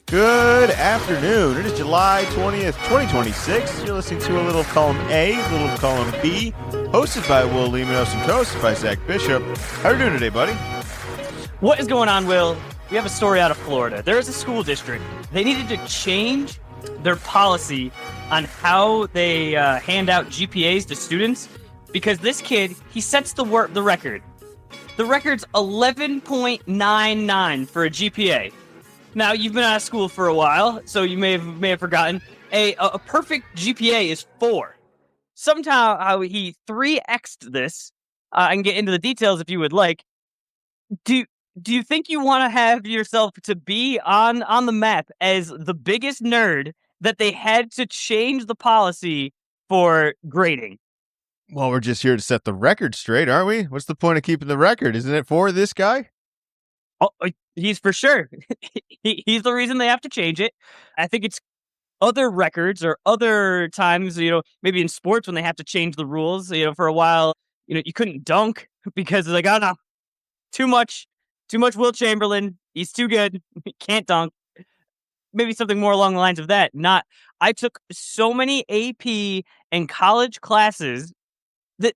Good afternoon. It is July 20th, 2026. You're listening to a little column A, a little column B, hosted by Will Alimonos and hosted by Zach Bishop. How are you doing today, buddy? What is going on, Will? We have a story out of Florida. There is a school district. They needed to change their policy on how they hand out GPAs to students because this kid, he sets the record. The record's 11.99 for a GPA. Now, you've been out of school for a while, so you may have forgotten. A perfect GPA is 4. Somehow he 3x'd this. I can get into the details if you would like. Do you think you want to have yourself to be on the map as the biggest nerd that they had to change the policy for grading? Well, we're just here to set the record straight, aren't we? What's the point of keeping the record? Isn't it for this guy? Oh, he's for sure. He's the reason they have to change it. I think it's other records or other times, maybe in sports when they have to change the rules. For a while, you couldn't dunk because they're like, oh no, too much Will Chamberlain. He's too good. He can't dunk. Maybe something more along the lines of that. I took so many AP and college classes.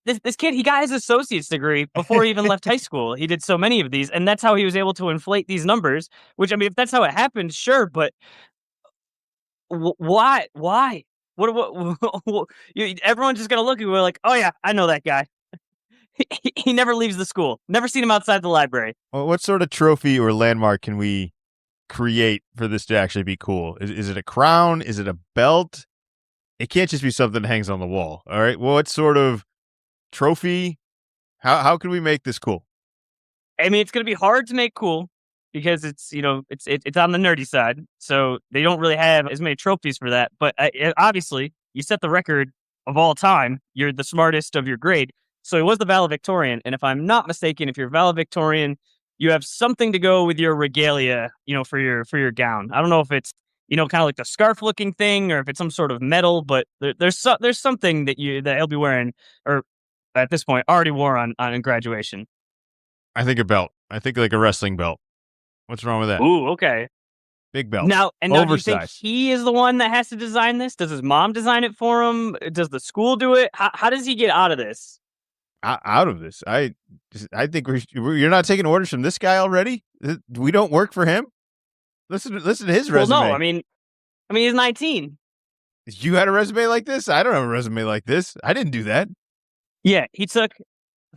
This kid, he got his associate's degree before he even left high school. He did so many of these, and that's how he was able to inflate these numbers, which, I mean, if that's how it happened, sure, but why? What, everyone's just going to look at you like, oh yeah, I know that guy. He never leaves the school. Never seen him outside the library. Well, what sort of trophy or landmark can we create for this to actually be cool? Is it a crown? Is it a belt? It can't just be something that hangs on the wall, all right? Well, what sort of trophy? How can we make this cool? I mean, it's going to be hard to make cool because it's it's on the nerdy side, so they don't really have as many trophies for that. But obviously, you set the record of all time. You're the smartest of your grade, so he was the valedictorian. And if I'm not mistaken, if you're valedictorian, you have something to go with your regalia, for your gown. I don't know if it's kind of like the scarf-looking thing or if it's some sort of medal, but there's something that he'll be wearing or at this point already wore on graduation. I think a belt. I think like a wrestling belt. What's wrong with that? Ooh, okay. Big belt. Now, do you think Oversized. he is the one that has to design this? Does his mom design it for him? Does the school do it? How does he get out of this? Out of this? I think you're not taking orders from this guy already. We don't work for him. Listen to his resume. Well, no, I mean he's 19. You had a resume like this? I don't have a resume like this. I didn't do that. Yeah, the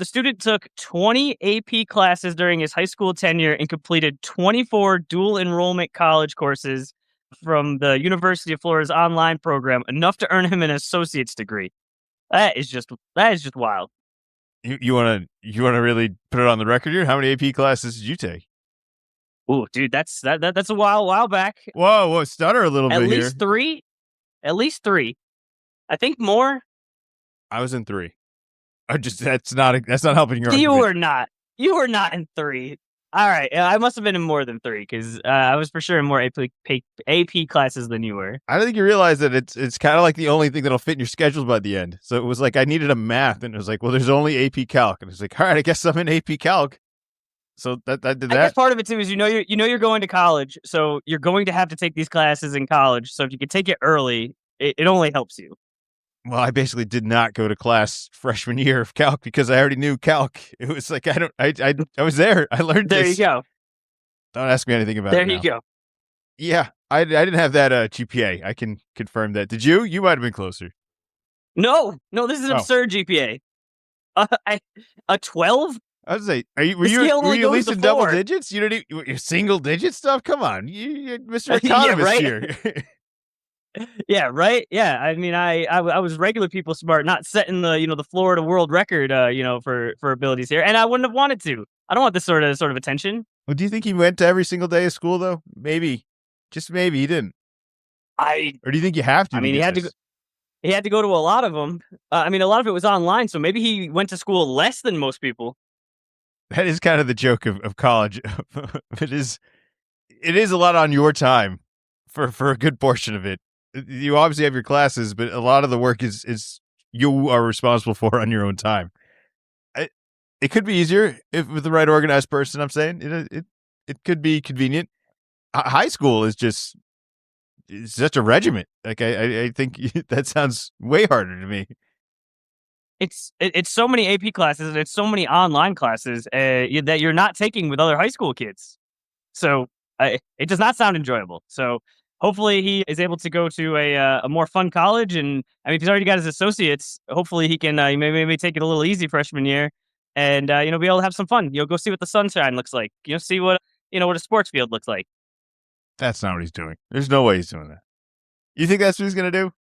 student took 20 AP classes during his high school tenure and completed 24 dual enrollment college courses from the University of Florida's online program, enough to earn him an associate's degree. That is just wild. You want to really put it on the record here? How many AP classes did you take? Ooh, dude, that's a while back. Whoa, stutter a little bit here. At least three. I think more. I was in 3. That's not helping your argument. You were not in 3. All right, I must have been in more than 3 because I was for sure in more AP classes than you were. I don't think you realize that it's kind of like the only thing that'll fit in your schedules by the end. So it was like I needed a math, and it was like, well, there's only AP Calc, and it's like, all right, I guess I'm in AP Calc. So that did that. I guess part of it too is you're going to college, so you're going to have to take these classes in college. So if you could take it early, it only helps you. Well, I basically did not go to class freshman year of Calc because I already knew Calc. It was like I was there. I learned there this. There you go. Don't ask me anything about it. There now. you go. Yeah, I didn't have that GPA. I can confirm that. Did you? You might have been closer. No, this is an absurd GPA. A 12? I was like, were you at least in double digits? You didn't your single digit stuff? Come on, you're Mr. Economist right? here. Yeah, right. Yeah, I mean, I was regular people smart, not setting the Florida world record, for abilities here, and I wouldn't have wanted to. I don't want this sort of attention. Well, do you think he went to every single day of school though? Maybe, just maybe he didn't. Or do you think you have to? I mean, he had to. He had to go to a lot of them. A lot of it was online, so maybe he went to school less than most people. That is kind of the joke of college. It is a lot on your time for a good portion of it. You obviously have your classes, but a lot of the work is you are responsible for on your own time. It could be easier if with the right organized person. I'm saying it could be convenient. high school is just it's such a regiment. Like I think that sounds way harder to me. It's so many AP classes and it's so many online classes that you're not taking with other high school kids. So it does not sound enjoyable. So hopefully he is able to go to a more fun college. And I mean, if he's already got his associates, hopefully he can maybe take it a little easy freshman year and be able to have some fun. Go see what the sunshine looks like. See what what a sports field looks like. That's not what he's doing. There's no way he's doing that. You think that's what he's gonna do?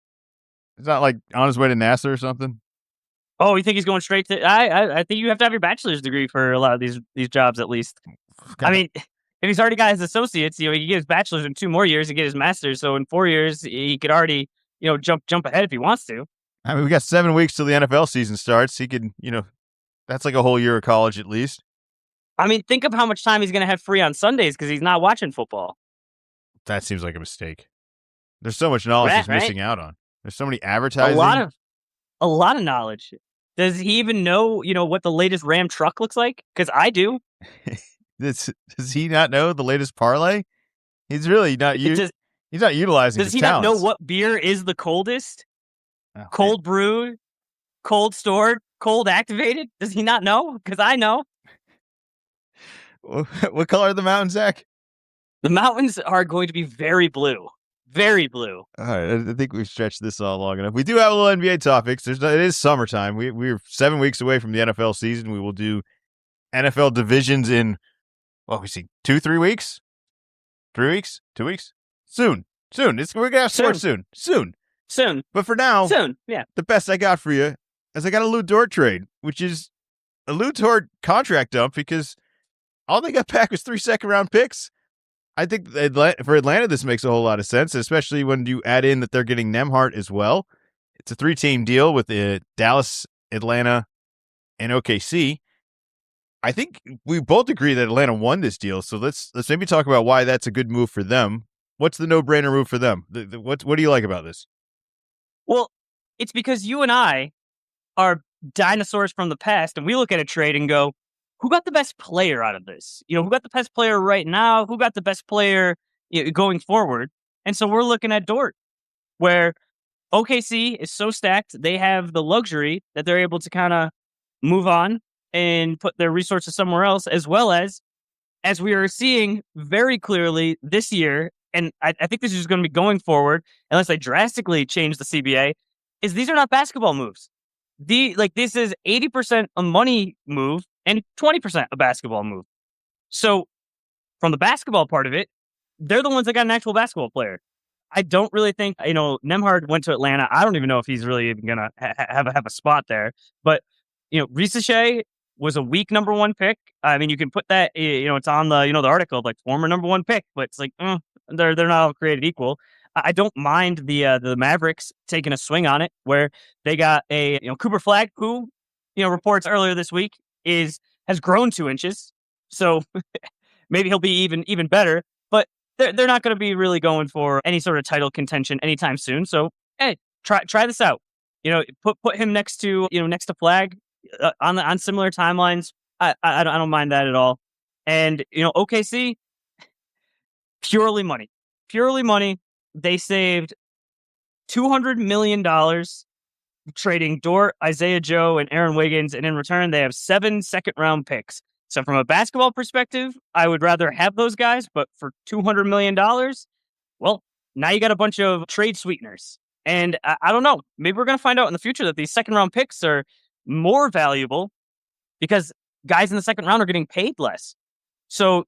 It's not like on his way to NASA or something. Oh, you think he's going straight to? I think you have to have your bachelor's degree for a lot of these jobs at least. I mean, if he's already got his associates, he can get his bachelor's in 2 more years and get his master's. So in 4 years, he could already jump ahead if he wants to. I mean, we got 7 weeks till the NFL season starts. He could, that's like a whole year of college at least. I mean, think of how much time he's going to have free on Sundays because he's not watching football. That seems like a mistake. There's so much knowledge he's missing out on. There's so many advertising. A lot of knowledge. Does he even know, what the latest Ram truck looks like? Because I do. Does he not know the latest parlay? He's really not. He's not utilizing. Does he not know what beer is the coldest? Cold brewed, cold stored, cold activated? Does he not know? Because I know. What color are the mountains, Zach? The mountains are going to be very blue. Very blue. All right, I think we've stretched this all long enough. We do have a little NBA topics. It is summertime. We're 7 weeks away from the NFL season. We will do NFL divisions in, 2-3 weeks? 3 weeks? 2 weeks? Soon. We're going to have sports soon. But for now, yeah. The best I got for you is I got a Luguentz Dort trade, which is a Luguentz Dort contract dump because all they got back was 3 second-round picks. I think for Atlanta, this makes a whole lot of sense, especially when you add in that they're getting Nembhard as well. It's a 3-team deal with Dallas, Atlanta, and OKC. I think we both agree that Atlanta won this deal, so let's maybe talk about why that's a good move for them. What's the no-brainer move for them? What do you like about this? Well, it's because you and I are dinosaurs from the past, and we look at a trade and go, who got the best player out of this? Who got the best player right now? Who got the best player going forward? And so we're looking at Dort, where OKC is so stacked, they have the luxury that they're able to kind of move on and put their resources somewhere else, as well as we are seeing very clearly this year, and I think this is just going to be going forward, unless they drastically change the CBA, is these are not basketball moves. This is 80% a money move and 20% a basketball move. So from the basketball part of it, they're the ones that got an actual basketball player. I don't really think, Nembhard went to Atlanta. I don't even know if he's really even going to have a spot there. But, Risache was a weak number 1 pick. I mean, you can put that, it's on the, the article, like former number 1 pick, but it's like, they're not all created equal. I don't mind the Mavericks taking a swing on it, where they got a Cooper Flagg, who reports earlier this week has grown 2 inches, so maybe he'll be even better. But they're not going to be really going for any sort of title contention anytime soon. So hey, try this out. Put him next to Flagg on similar timelines. I don't mind that at all. And OKC, purely money. They saved $200 million trading Dort, Isaiah Joe, and Aaron Wiggins, and in return, they have 7 second-round picks. So from a basketball perspective, I would rather have those guys, but for $200 million, well, now you got a bunch of trade sweeteners. And I don't know, maybe we're going to find out in the future that these second-round picks are more valuable because guys in the second round are getting paid less. So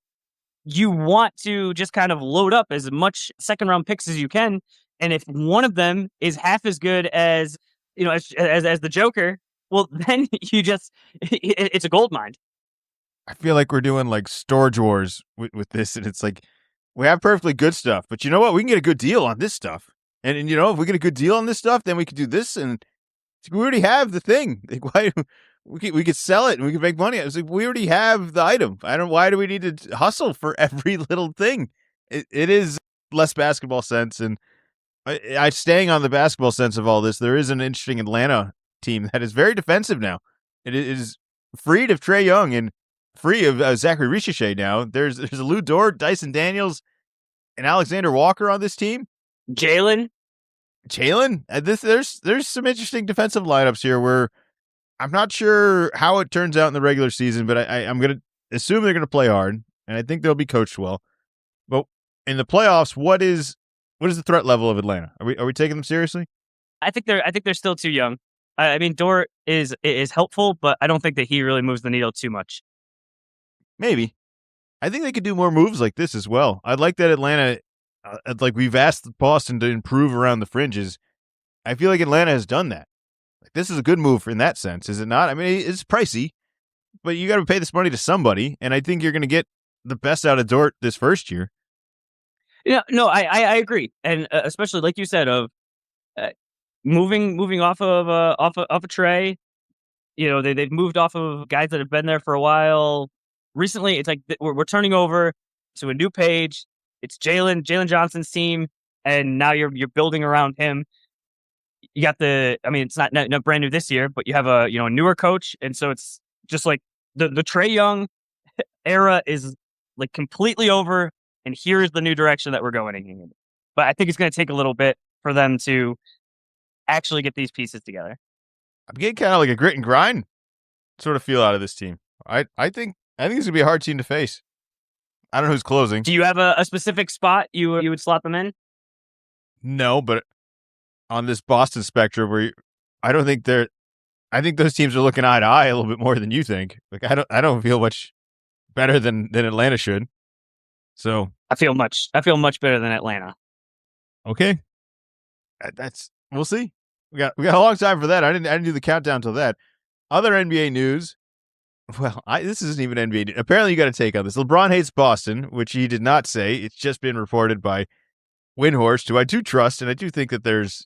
you want to just kind of load up as much second round picks as you can. And if one of them is half as good as, as the Joker, well, then it's a gold mine. I feel like we're doing like storage wars with this. And it's like, we have perfectly good stuff, but you know what? We can get a good deal on this stuff. And if we get a good deal on this stuff, then we could do this. And we already have the thing. Like, why we could sell it and we could make money. I was like, we already have the item. Why do we need to hustle for every little thing? It is less basketball sense. And I staying on the basketball sense of all this, there is an interesting Atlanta team that is very defensive now. It is freed of Trae Young and free of Zachary Risache now. There's a Luguentz Dort, Dyson Daniels. and Alexander Walker on this team. Jalen. There's some interesting defensive lineups here where I'm not sure how it turns out in the regular season, but I'm going to assume they're going to play hard, and I think they'll be coached well. But in the playoffs, what is the threat level of Atlanta? Are we taking them seriously? I think they're still too young. I mean, Dort is helpful, but I don't think that he really moves the needle too much. Maybe. I think they could do more moves like this as well. I'd like that Atlanta, like we've asked Boston to improve around the fringes. I feel like Atlanta has done that. Like, this is a good move in that sense, is it not? I mean, it's pricey, but you got to pay this money to somebody, and I think you're going to get the best out of Dort this first year. Yeah, no, I agree, and especially like you said, of moving off of Trey. You know, they've moved off of guys that have been there for a while. Recently, it's like we're turning over to a new page. It's Jalen Johnson's team, and now you're building around him. You got it's not brand new this year, but you have a newer coach, and so it's just like the Trey Young era is like completely over, and here's the new direction that we're going in. But I think it's going to take a little bit for them to actually get these pieces together. I'm getting kind of like a grit and grind sort of feel out of this team. I think it's going to be a hard team to face. I don't know who's closing. Do you have a specific spot you would slot them in? No, but on this Boston spectrum, where I think those teams are looking eye to eye a little bit more than you think. Like I don't feel much better than Atlanta should. So I feel much better than Atlanta. Okay, we'll see. We got a long time for that. I didn't do the countdown till that. Other NBA news. Well, this isn't even NBA news. Apparently, you got to take on this. LeBron hates Boston, which he did not say. It's just been reported by Windhorst, who I do trust, and I do think that there's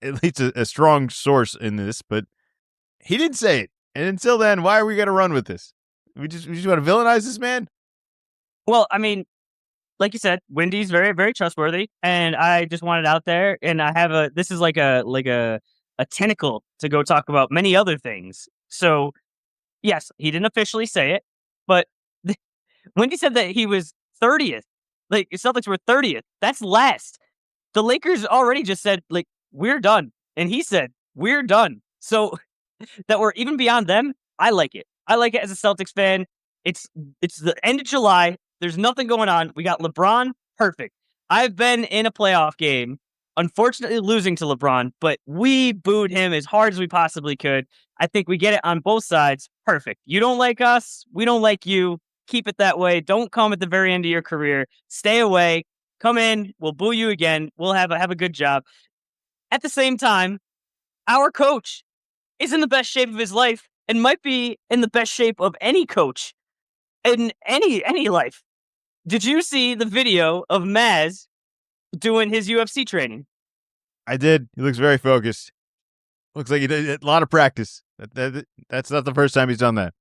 at least a strong source in this, but he didn't say it. And until then, why are we going to run with this? We just want to villainize this man? Well, I mean, like you said, Wendy's very, very trustworthy, and I just want it out there. And I have this is like a tentacle to go talk about many other things. So, yes, he didn't officially say it, but Wendy said that he was 30th. Like, Celtics were 30th. That's last. The Lakers already just said, like, we're done. And he said, we're done. So that we're even beyond them, I like it. I like it as a Celtics fan. It's the end of July. There's nothing going on. We got LeBron. Perfect. I've been in a playoff game, unfortunately losing to LeBron, but we booed him as hard as we possibly could. I think we get it on both sides. Perfect. You don't like us. We don't like you. Keep it that way. Don't come at the very end of your career. Stay away. Come in. We'll boo you again. We'll have a good job. At the same time, our coach is in the best shape of his life and might be in the best shape of any coach in any life. Did you see the video of Maz doing his UFC training? I did. He looks very focused. Looks like he did a lot of practice. That's not the first time he's done that.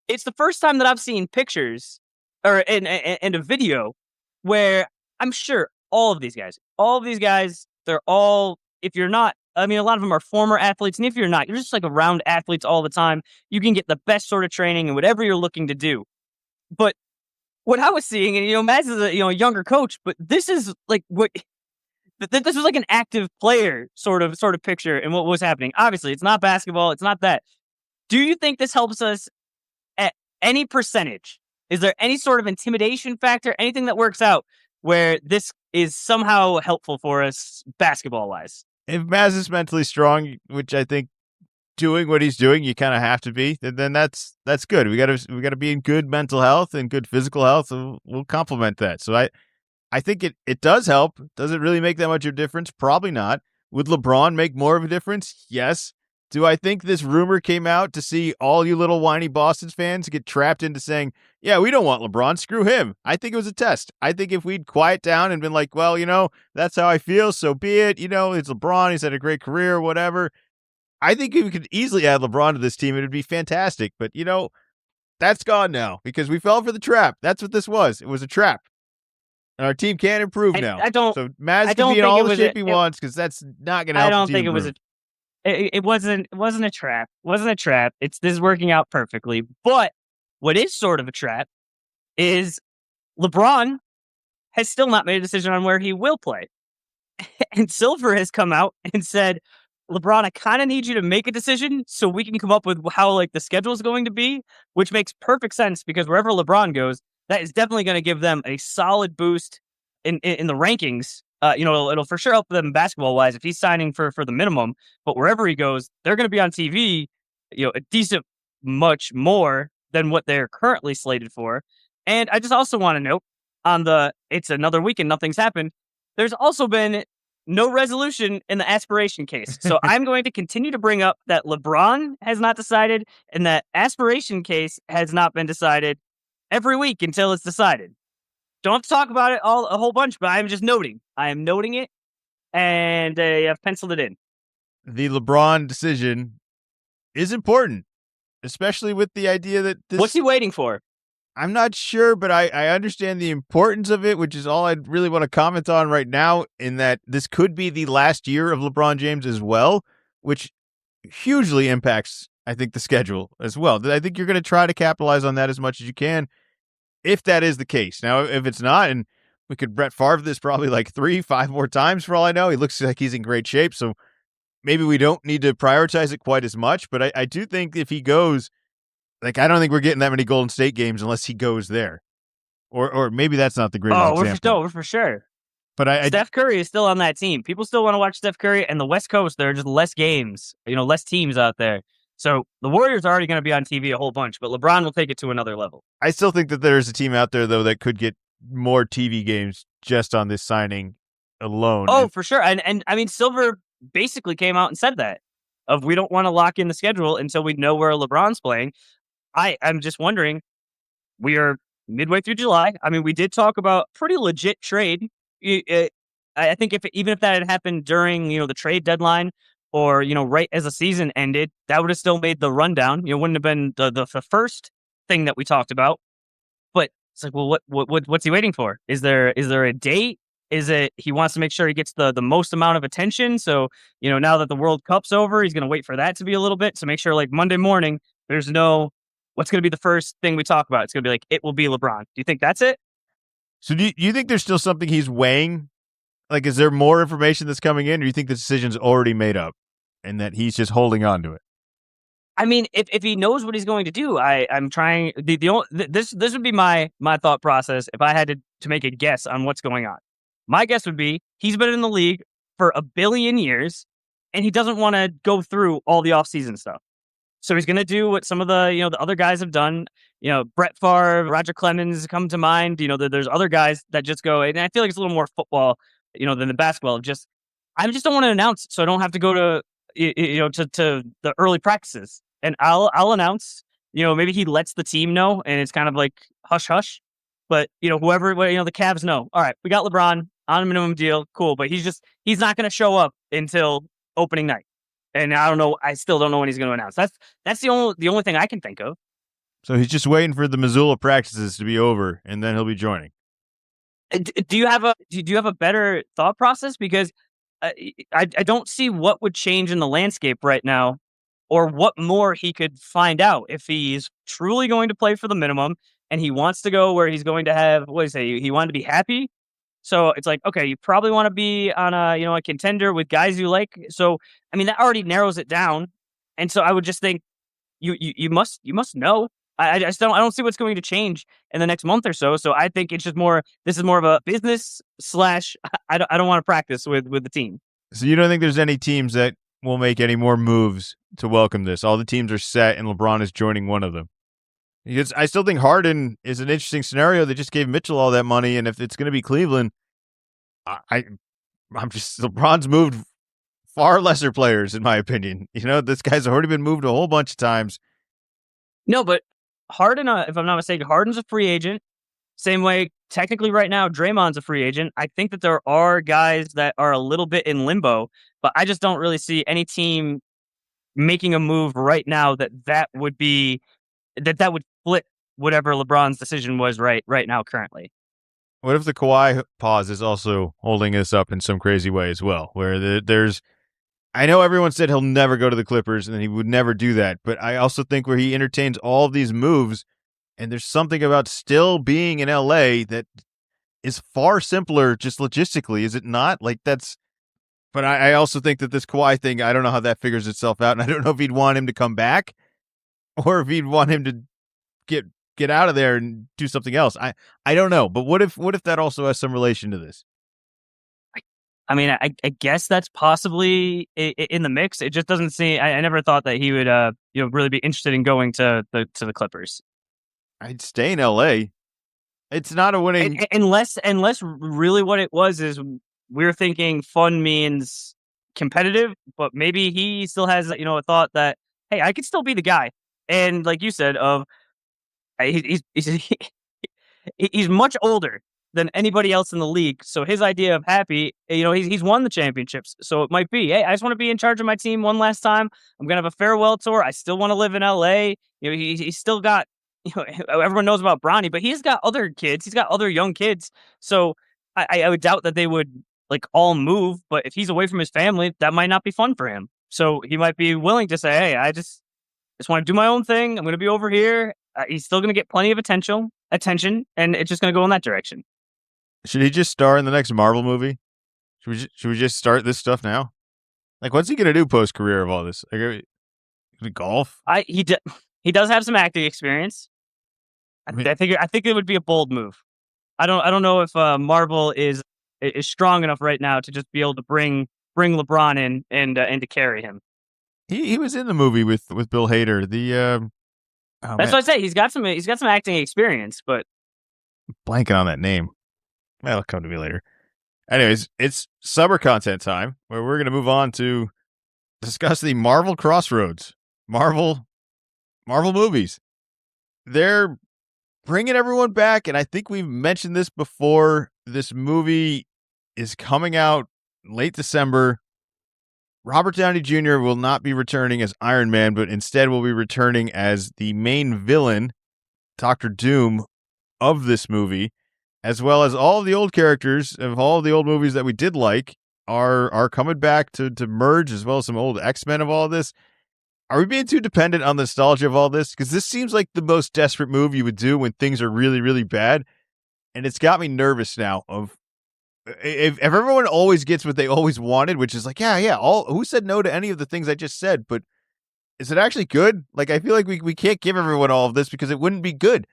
It's the first time that I've seen pictures or in a video where I'm sure all of these guys, they're all, if you're not, I mean, a lot of them are former athletes. And if you're not, you're just like around athletes all the time. You can get the best sort of training and whatever you're looking to do. But what I was seeing, and Maz is a younger coach, but this is like what this was like an active player sort of picture and what was happening. Obviously, it's not basketball. It's not that. Do you think this helps us at any percentage? Is there any sort of intimidation factor, anything that works out where this is somehow helpful for us basketball wise? If Maz is mentally strong, which I think doing what he's doing, you kind of have to be, then that's good. We got to be in good mental health and good physical health, and we'll complement that. So I think it does help. Does it really make that much of a difference? Probably not. Would LeBron make more of a difference? Yes. Do I think this rumor came out to see all you little whiny Boston fans get trapped into saying, yeah, we don't want LeBron, screw him? I think it was a test. I think if we'd quiet down and been like, well, that's how I feel, so be it. It's LeBron. He's had a great career, whatever. I think we could easily add LeBron to this team. It would be fantastic. But, that's gone now because we fell for the trap. That's what this was. It was a trap. And our team can't improve now. So Maz can be in all the shape he wants because that's not going to help the team improve. It wasn't a trap. It wasn't a trap. This is working out perfectly. But what is sort of a trap is LeBron has still not made a decision on where he will play. And Silver has come out and said, LeBron, I kind of need you to make a decision so we can come up with how like the schedule is going to be, which makes perfect sense because wherever LeBron goes, that is definitely going to give them a solid boost in the rankings. It'll for sure help them basketball wise if he's signing for the minimum. But wherever he goes, they're going to be on TV, a decent much more than what they're currently slated for. And I just also want to note it's another week and nothing's happened. There's also been no resolution in the aspiration case. So I'm going to continue to bring up that LeBron has not decided and that aspiration case has not been decided every week until it's decided. Don't have to talk about it a whole bunch, but I'm just noting. I am noting it, and I've penciled it in. The LeBron decision is important, especially with the idea that this... What's he waiting for? I'm not sure, but I understand the importance of it, which is all I really want to comment on right now, in that this could be the last year of LeBron James as well, which hugely impacts, I think, the schedule as well. I think you're going to try to capitalize on that as much as you can, if that is the case. Now, if it's not, and we could Brett Favre this probably like 3-5 more times for all I know. He looks like he's in great shape, so maybe we don't need to prioritize it quite as much, but I do think if he goes... Like, I don't think we're getting that many Golden State games unless he goes there. Or maybe that's not the greatest example. We're for sure. But Steph Curry is still on that team. People still want to watch Steph Curry, and the West Coast, there are just less games, less teams out there. So the Warriors are already going to be on TV a whole bunch, but LeBron will take it to another level. I still think that there's a team out there, though, that could get more TV games just on this signing alone. Oh, for sure. And I mean, Silver basically came out and said that, we don't want to lock in the schedule until we know where LeBron's playing. I'm just wondering, we are midway through July. I mean, we did talk about pretty legit trade. I think even if that had happened during, the trade deadline or, right as the season ended, that would have still made the rundown. It wouldn't have been the first thing that we talked about. But it's like, well, what's he waiting for? Is there a date? Is it he wants to make sure he gets the most amount of attention? So, now that the World Cup's over, he's going to wait for that to be a little bit to make sure like Monday morning, there's no... What's going to be the first thing we talk about? It's going to be like, it will be LeBron. Do you think that's it? So do you think there's still something he's weighing? Like, is there more information that's coming in, or do you think the decision's already made up and that he's just holding on to it? I mean, if he knows what he's going to do, I'm trying. This would be my thought process if I had to make a guess on what's going on. My guess would be he's been in the league for 1 billion years, and he doesn't want to go through all the offseason stuff. So he's going to do what some of the, the other guys have done. Brett Favre, Roger Clemens come to mind. There's other guys that just go, and I feel like it's a little more football, than the basketball. I just don't want to announce, so I don't have to go to, to the early practices. And I'll announce, maybe he lets the team know, and it's kind of like hush hush. But whoever, the Cavs know. All right, we got LeBron on a minimum deal, cool. But he's not going to show up until opening night. And I don't know. I still don't know when he's going to announce. That's the only thing I can think of. So he's just waiting for the Missoula practices to be over, and then he'll be joining. Do you have a better thought process? Because I don't see what would change in the landscape right now, or what more he could find out if he's truly going to play for the minimum and he wants to go where he's going to have. What do you say? He wanted to be happy. So it's like, okay, you probably want to be on a contender with guys you like. So, I mean, that already narrows it down. And so I would just think you must know. I don't see what's going to change in the next month or so. So I think it's just this is more of a business / I don't want to practice with the team. So you don't think there's any teams that will make any more moves to welcome this? All the teams are set and LeBron is joining one of them. Because I still think Harden is an interesting scenario. They just gave Mitchell all that money, and if it's going to be Cleveland, LeBron's moved far lesser players, in my opinion. This guy's already been moved a whole bunch of times. No, but Harden, if I'm not mistaken, Harden's a free agent. Same way, technically right now, Draymond's a free agent. I think that there are guys that are a little bit in limbo, but I just don't really see any team making a move right now that would be... that would flip whatever LeBron's decision was right now currently. What if the Kawhi pause is also holding us up in some crazy way as well, where there's... I know everyone said he'll never go to the Clippers and he would never do that, but I also think where he entertains all of these moves, and there's something about still being in LA that is far simpler just logistically, is it not? Like that's. But I also think that this Kawhi thing, I don't know how that figures itself out, and I don't know if he'd want him to come back or if he'd want him to get out of there and do something else. I don't know. But what if that also has some relation to this? I mean, I guess that's possibly in the mix. It just doesn't seem. I never thought that he would, really be interested in going to the Clippers. I'd stay in L.A. It's not a winning. Unless really what it was is we're thinking fun means competitive, but maybe he still has a thought that, hey, I could still be the guy. And like you said, he's he's much older than anybody else in the league. So his idea of happy, he's won the championships. So it might be, hey, I just want to be in charge of my team one last time. I'm gonna have a farewell tour. I still want to live in LA. He's still got, everyone knows about Bronny, but he's got other kids. He's got other young kids. So I would doubt that they would like all move. But if he's away from his family, that might not be fun for him. So he might be willing to say, hey, I just want to do my own thing. I'm going to be over here. He's still going to get plenty of attention, and it's just going to go in that direction. Should he just star in the next Marvel movie? Should we just start this stuff now? Like, what's he going to do post career of all this? Like, golf? He does have some acting experience. I think it would be a bold move. I don't know if Marvel is strong enough right now to just be able to bring LeBron in and to carry him. He was in the movie with Bill Hader. That's what I say. He's got some acting experience, but I'm blanking on that name. That'll come to me later. Anyways, it's summer content time where we're going to move on to discuss the Marvel Crossroads. Marvel movies. They're bringing everyone back, and I think we've mentioned this before. This movie is coming out late December. Robert Downey Jr. will not be returning as Iron Man, but instead will be returning as the main villain, Dr. Doom, of this movie, as well as all of the old characters of all of the old movies that we did like are coming back to merge, as well as some old X-Men of all of this. Are we being too dependent on the nostalgia of all this? Because this seems like the most desperate move you would do when things are really, really bad. And it's got me nervous now of if everyone always gets what they always wanted, which is like, yeah, who said no to any of the things I just said? But is it actually good? Like, I feel like we can't give everyone all of this because it wouldn't be good.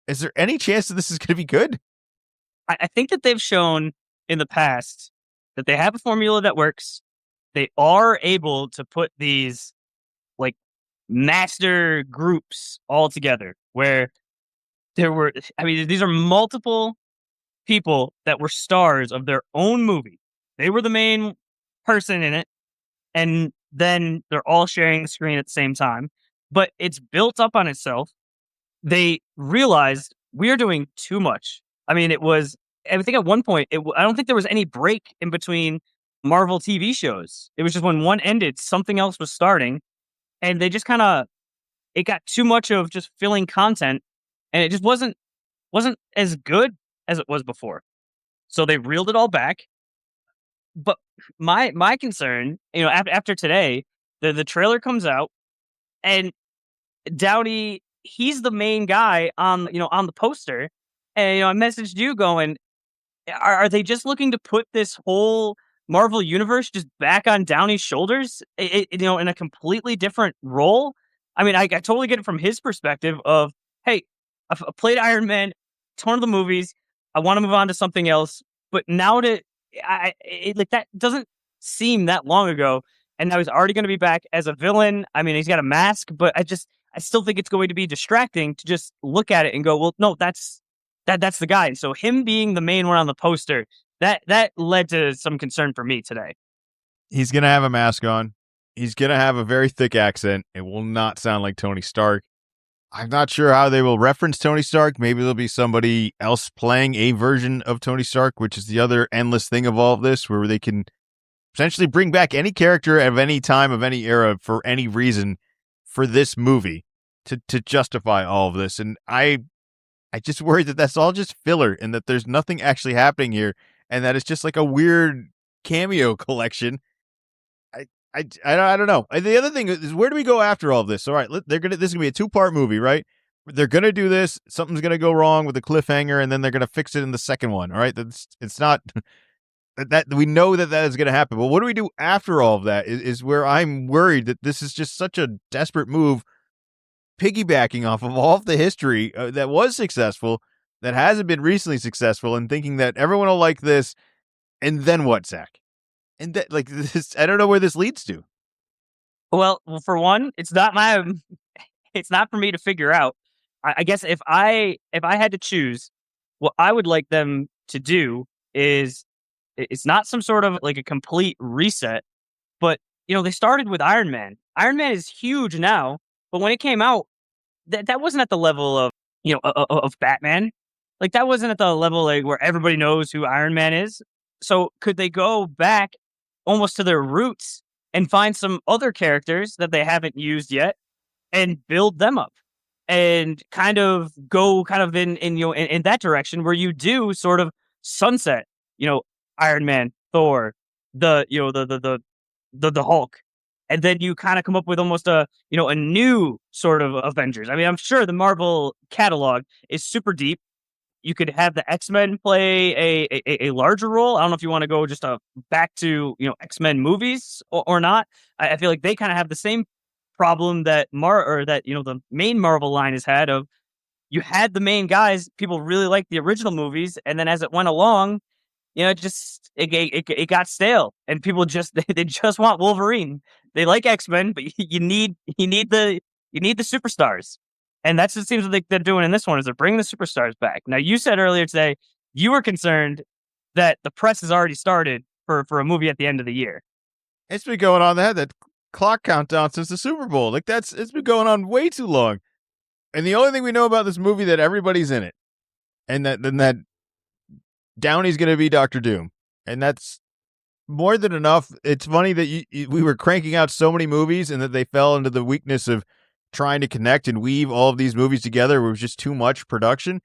Is there any chance that this is going to be good? I think that they've shown in the past that they have a formula that works. They are able to put these like master groups all together where these are multiple people that were stars of their own movie. They were the main person in it, and then they're all sharing the screen at the same time. But it's built up on itself. They realized we are doing too much. I mean, I think at one point, I don't think there was any break in between Marvel TV shows. It was just when one ended, something else was starting, and they just it got too much of just filling content, and it just wasn't as good as it was before. So they reeled it all back. But my concern, after today, the trailer comes out, and Downey, he's the main guy on the poster, and I messaged you going, are they just looking to put this whole Marvel universe just back on Downey's shoulders, in a completely different role? I mean, I totally get it from his perspective of, hey, I played Iron Man, ton of the movies, I want to move on to something else, but now that doesn't seem that long ago, and now he's already going to be back as a villain. I mean, he's got a mask, but I still think it's going to be distracting to just look at it and go, well, no, that's the guy. So him being the main one on the poster, that led to some concern for me today. He's going to have a mask on. He's going to have a very thick accent. It will not sound like Tony Stark. I'm not sure how they will reference Tony Stark. Maybe there'll be somebody else playing a version of Tony Stark, which is the other endless thing of all of this, where they can essentially bring back any character of any time, of any era, for any reason for this movie to justify all of this. And I just worry that that's all just filler and that there's nothing actually happening here and that it's just like a weird cameo collection. I don't know. The other thing is, where do we go after all of this? All right, this is gonna be a 2-part movie, right? they're going to do this. Something's going to go wrong with the cliffhanger, and then they're going to fix it in the second one. All right. It's not that we know that is going to happen. But what do we do after all of that is where I'm worried that this is just such a desperate move, piggybacking off of all of the history that was successful, that hasn't been recently successful, and thinking that everyone will like this. And then what, Zach? And that, like, this, I don't know where this leads to. Well, for one, it's not it's not for me to figure out. I guess if I had to choose, what I would like them to do is it's not some sort of like a complete reset, but they started with Iron Man. Iron Man is huge now, but when it came out, that wasn't at the level of of Batman. Like that wasn't at the level like where everybody knows who Iron Man is. So could they go back almost to their roots and find some other characters that they haven't used yet and build them up and kind of go in that direction where you do sort of sunset, Iron Man, Thor, the Hulk, and then you kind of come up with almost a new sort of Avengers. I mean, I'm sure the Marvel catalog is super deep. You could have the X-Men play a larger role. I don't know if you want to go just back to X-Men movies or not. I feel like they kind of have the same problem that the main Marvel line has had of you had the main guys, people really liked the original movies, and then as it went along, it got stale, and people they just want Wolverine. They like X-Men, but you need the superstars. And that's what it seems like they're doing in this one, is they're bringing the superstars back. Now, you said earlier today you were concerned that the press has already started for a movie at the end of the year. It's been going on that clock countdown since the Super Bowl. Like it's been going on way too long. And the only thing we know about this movie that everybody's in it, and that Downey's going to be Doctor Doom, and that's more than enough. It's funny that we were cranking out so many movies, and that they fell into the weakness of trying to connect and weave all of these movies together. It was just too much production.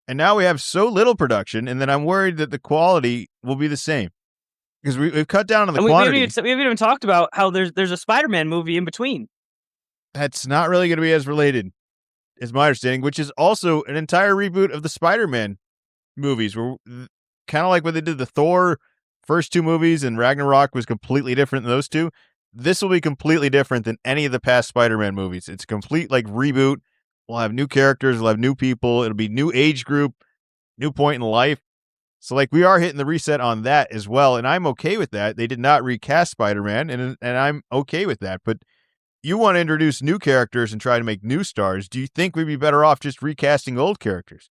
And now we have so little production, and then I'm worried that the quality will be the same. Because we've cut down on the quantity. We haven't even talked about how there's a Spider-Man movie in between. That's not really going to be as related, is my understanding, which is also an entire reboot of the Spider-Man movies. Where kind of like when they did the Thor first two movies, and Ragnarok was completely different than those two. This will be completely different than any of the past Spider-Man movies. It's a complete reboot. We'll have new characters. We'll have new people. It'll be new age group, new point in life. So we are hitting the reset on that as well. And I'm okay with that. They did not recast Spider-Man, and I'm okay with that. But you want to introduce new characters and try to make new stars. Do you think we'd be better off just recasting old characters?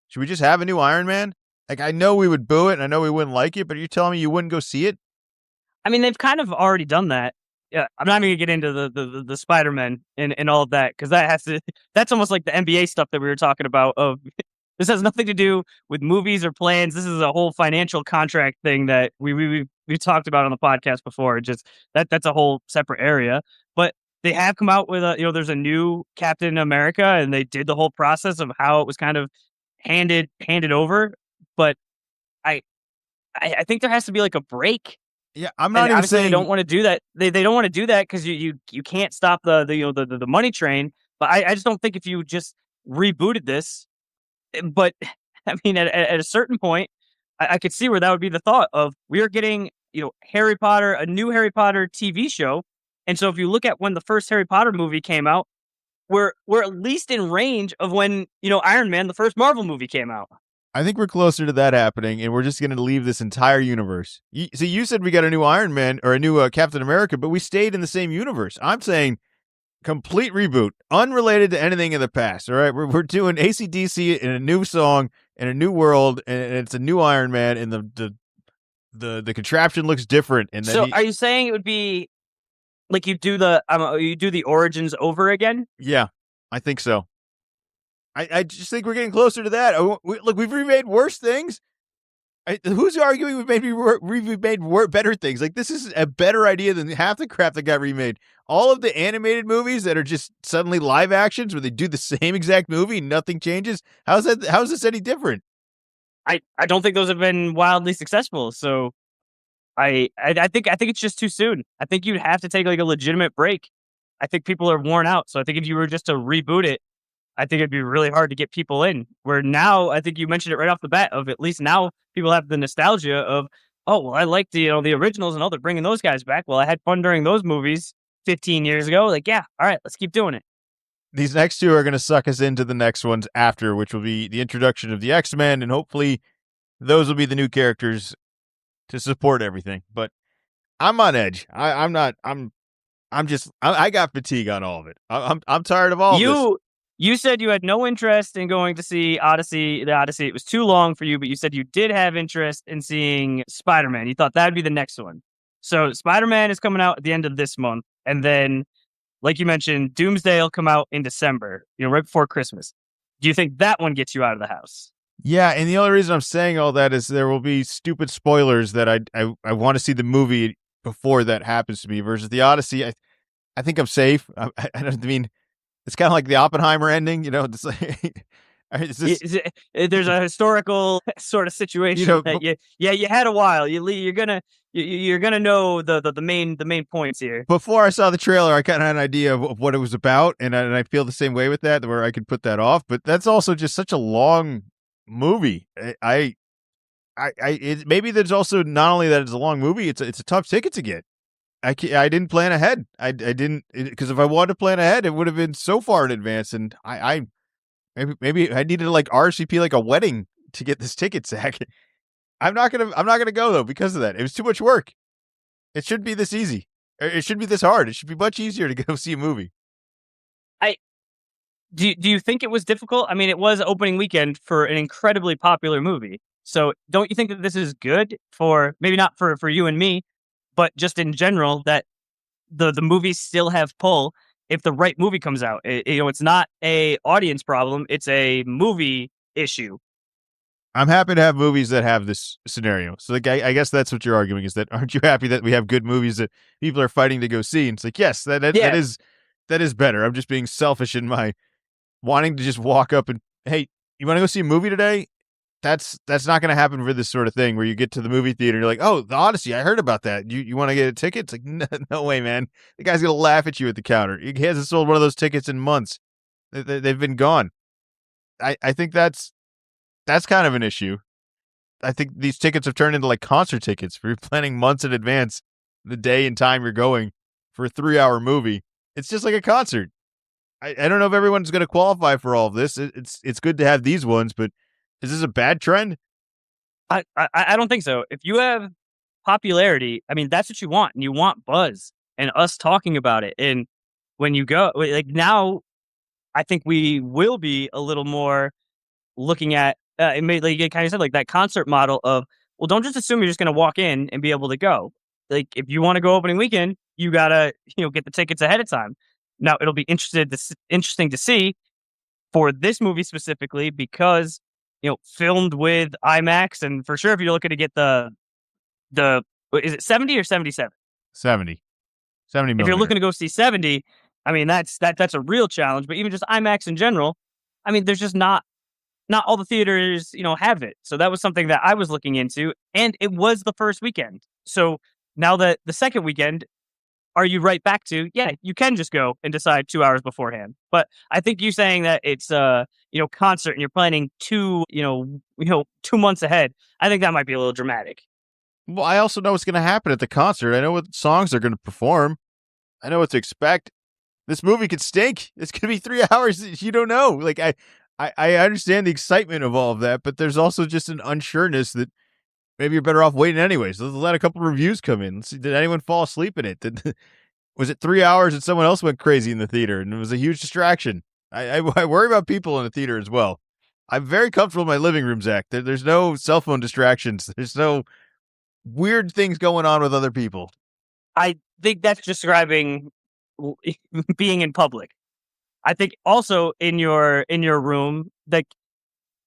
Should we just have a new Iron Man? I know we would boo it, and I know we wouldn't like it, but are you telling me you wouldn't go see it? I mean, they've kind of already done that. Yeah, I'm not even gonna get into the Spider-Man and all of that, because that's almost like the NBA stuff that we were talking about. Of this has nothing to do with movies or plans. This is a whole financial contract thing that we talked about on the podcast before. Just that's a whole separate area. But they have come out with there's a new Captain America, and they did the whole process of how it was kind of handed over. But I think there has to be a break. Yeah, I'm not even saying they don't want to do that. They don't want to do that because you can't stop the money train. But I just don't think if you just rebooted this. But I mean, at a certain point, I could see where that would be the thought of we are getting Harry Potter, a new Harry Potter TV show, and so if you look at when the first Harry Potter movie came out, we're at least in range of when Iron Man, the first Marvel movie, came out. I think we're closer to that happening, and we're just going to leave this entire universe. You said we got a new Iron Man or a new Captain America, but we stayed in the same universe. I'm saying complete reboot, unrelated to anything in the past. All right, we're doing AC/DC in a new song in a new world, and it's a new Iron Man, and the contraption looks different. And then are you saying it would be like you do the origins over again? Yeah, I think so. I just think we're getting closer to that. Look, we've remade worse things. Who's arguing we've made better things? This is a better idea than half the crap that got remade. All of the animated movies that are just suddenly live actions where they do the same exact movie and nothing changes. How's this any different? I don't think those have been wildly successful. So I think it's just too soon. I think you'd have to take a legitimate break. I think people are worn out. So I think if you were just to reboot it, I think it'd be really hard to get people in. Where now, I think you mentioned it right off the bat. Of at least now, people have the nostalgia of, oh well, I like the the originals, and they're bringing those guys back. Well, I had fun during those movies 15 years ago. Like, yeah, all right, let's keep doing it. These next two are going to suck us into the next ones after, which will be the introduction of the X-Men, and hopefully those will be the new characters to support everything. But I'm on edge. I'm not. I got fatigue on all of it. I'm tired of all of this. You said you had no interest in going to see The Odyssey. It was too long for you, but you said you did have interest in seeing Spider-Man. You thought that would be the next one. So Spider-Man is coming out at the end of this month, and then, like you mentioned, Doomsday will come out in December, right before Christmas. Do you think that one gets you out of the house? Yeah, and the only reason I'm saying all that is there will be stupid spoilers that I want to see the movie before that happens to me. Versus the Odyssey, I think I'm safe. I don't mean it's kind of like the Oppenheimer ending, It's like, is this, There's a historical sort of situation that you had a while. You're gonna know the main points here. Before I saw the trailer, I kind of had an idea of what it was about, and I feel the same way with that, where I could put that off. But that's also just such a long movie. Maybe there's also not only that it's a long movie, it's a tough ticket to get. I didn't plan ahead. I didn't, because if I wanted to plan ahead, it would have been so far in advance, and maybe I needed to like RSVP like a wedding to get this ticket, Zach. I'm not gonna go though because of that. It was too much work. It shouldn't be this easy. It shouldn't be this hard. It should be much easier to go see a movie. Do you think it was difficult? I mean, it was opening weekend for an incredibly popular movie. So don't you think that this is good for, maybe not for you and me, but just in general, that the movies still have pull if the right movie comes out? It's not a audience problem, it's a movie issue. I'm happy to have movies that have this scenario. So like, I guess that's what you're arguing, is that aren't you happy that we have good movies that people are fighting to go see? And it's like, yes, that is better. I'm just being selfish in my wanting to just walk up and, hey, you want to go see a movie today? That's not going to happen for this sort of thing where you get to the movie theater and you're like, oh, the Odyssey, I heard about that. You want to get a ticket? It's like, no way, man. The guy's going to laugh at you at the counter. He hasn't sold one of those tickets in months. They've been gone. I think that's kind of an issue. I think these tickets have turned into like concert tickets where you're planning months in advance the day and time you're going for a 3-hour movie. It's just like a concert. I don't know if everyone's going to qualify for all of this. It's good to have these ones, but is this a bad trend? I don't think so. If you have popularity, I mean, that's what you want, and you want buzz and us talking about it. And when you go, like now, I think we will be a little more looking at it. May, like you kind of said, like that concert model of, well, don't just assume you're just going to walk in and be able to go. Like if you want to go opening weekend, you gotta get the tickets ahead of time. Now it'll be interesting to see for this movie specifically because filmed with IMAX, and for sure if you're looking to get the is it 70 or 77? 70 millimeter. If you're looking to go see 70, I mean that's a real challenge. But even just IMAX in general, I mean there's just not all the theaters have it. So that was something that I was looking into, and it was the first weekend. So now that the second weekend, are you right back to, yeah, you can just go and decide 2 hours beforehand. But I think you saying that it's concert and you're planning 2 months ahead, I think that might be a little dramatic. Well, I also know what's going to happen at the concert. I know what songs they're going to perform. I know what to expect. This movie could stink. It's going to be 3 hours. You don't know. Like I understand the excitement of all of that, but there's also just an unsureness that maybe you're better off waiting anyways. Let's let a couple of reviews come in. Let's see, did anyone fall asleep in it? Was it 3 hours and someone else went crazy in the theater and it was a huge distraction? I worry about people in the theater as well. I'm very comfortable in my living room, Zach. There's no cell phone distractions. There's no weird things going on with other people. I think that's describing being in public. I think also in your room, like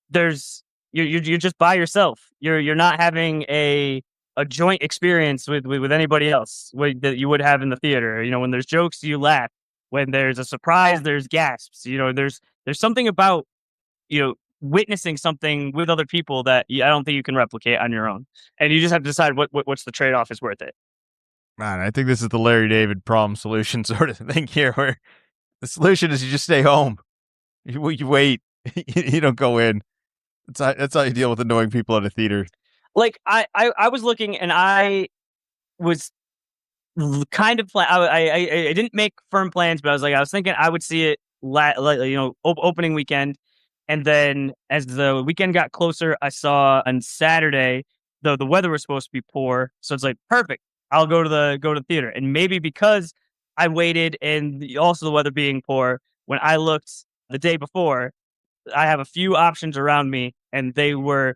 there's you're just by yourself. You're not having a joint experience with anybody else that you would have in the theater. When there's jokes, you laugh. When there's a surprise, there's gasps. There's something about witnessing something with other people that I don't think you can replicate on your own. And you just have to decide what's the trade off is worth it. Man, I think this is the Larry David problem solution sort of thing here, where the solution is you just stay home. You wait. You don't go in. That's how you deal with annoying people at a theater. Like I was looking and I was kind of I didn't make firm plans, but I was thinking I would see it opening weekend, and then as the weekend got closer, I saw on Saturday the weather was supposed to be poor, so it's like perfect. I'll go to the theater, and maybe because I waited and also the weather being poor, when I looked the day before, I have a few options around me, and they were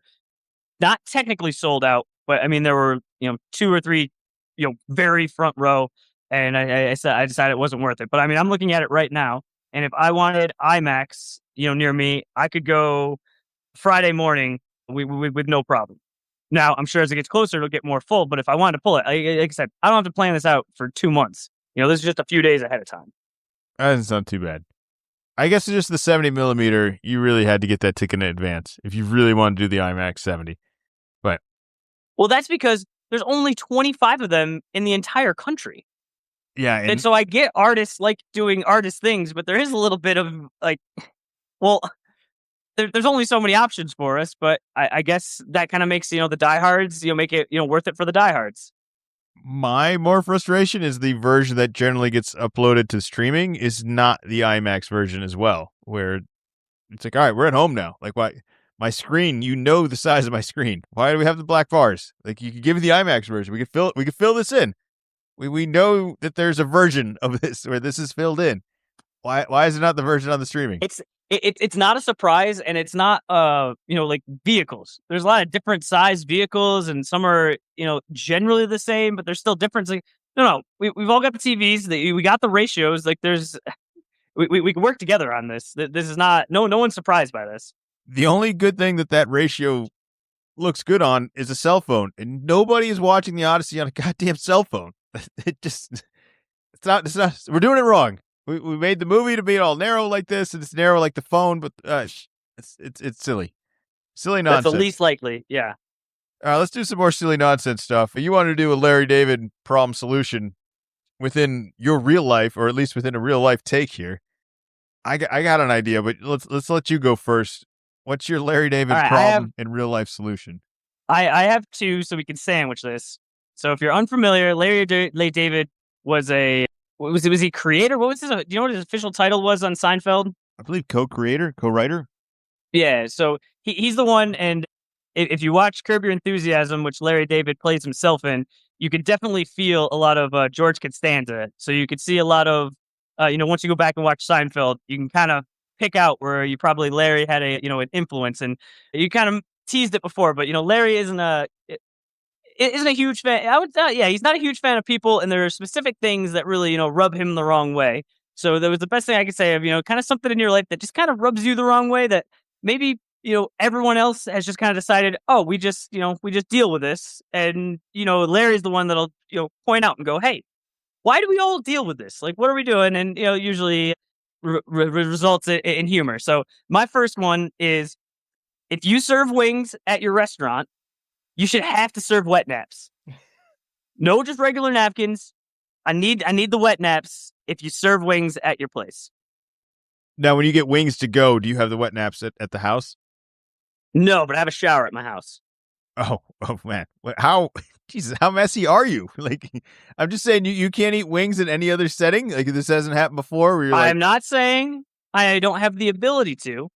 not technically sold out, but I mean there were two or three very front row, and I decided it wasn't worth it. But I mean I'm looking at it right now, and if I wanted IMAX near me, I could go Friday morning with no problem. Now I'm sure as it gets closer it'll get more full, but if I wanted to pull it, like I said, I don't have to plan this out for 2 months. This is just a few days ahead of time. That's not too bad. I guess it's just the 70 millimeter. You really had to get that ticket in advance if you really want to do the IMAX 70. But well, that's because there's only 25 of them in the entire country. Yeah, and so I get artists like doing artist things, but there is a little bit of like, well, there's only so many options for us. But I guess that kind of makes the diehards make it worth it for the diehards. My more frustration is the version that generally gets uploaded to streaming is not the IMAX version as well, where it's like, all right, we're at home now. Like, why? My screen, the size of my screen. Why do we have the black bars? Like, you could give me the IMAX version. We could fill this in. We know that there's a version of this where this is filled in. Why is it not the version on the streaming? It's not a surprise, and it's not like vehicles. There's a lot of different size vehicles, and some are generally the same, but there's still difference. Like, no, we've all got the TVs. We got the ratios. Like we can work together on this. This is not no one's surprised by this. The only good thing that ratio looks good on is a cell phone, and nobody is watching the Odyssey on a goddamn cell phone. It's not. We're doing it wrong. We made the movie to be all narrow like this, and it's narrow like the phone, but it's silly nonsense. That's the least likely. Yeah. All right, let's do some more silly nonsense stuff. You want to do a Larry David problem solution within your real life, or at least within a real life take here. I got an idea, but let's let you go first. What's your Larry David problem and real life solution? I have two, so we can sandwich this. So if you're unfamiliar, Larry David was was he creator? What was his? Do you know what his official title was on Seinfeld? I believe co-creator, co-writer. Yeah, so he's the one. And if you watch Curb Your Enthusiasm, which Larry David plays himself in, you could definitely feel a lot of George Costanza. So you could see a lot of once you go back and watch Seinfeld, you can kind of pick out where Larry had an influence, and you kind of teased it before, but Larry isn't a huge fan. I would he's not a huge fan of people, and there are specific things that really rub him the wrong way. So that was the best thing I could say of kind of something in your life that just kind of rubs you the wrong way, that maybe everyone else has just kind of decided, oh, we just deal with this, and Larry's the one that'll point out and go, hey, why do we all deal with this? Like, what are we doing? And usually results in humor. So my first one is, if you serve wings at your restaurant, you should have to serve wet naps. No, just regular napkins. I need the wet naps if you serve wings at your place. Now, when you get wings to go, do you have the wet naps at the house? No, but I have a shower at my house. Oh man. Jesus, how messy are you? Like, I'm just saying you can't eat wings in any other setting? Like, this hasn't happened before where you're I'm not saying I don't have the ability to.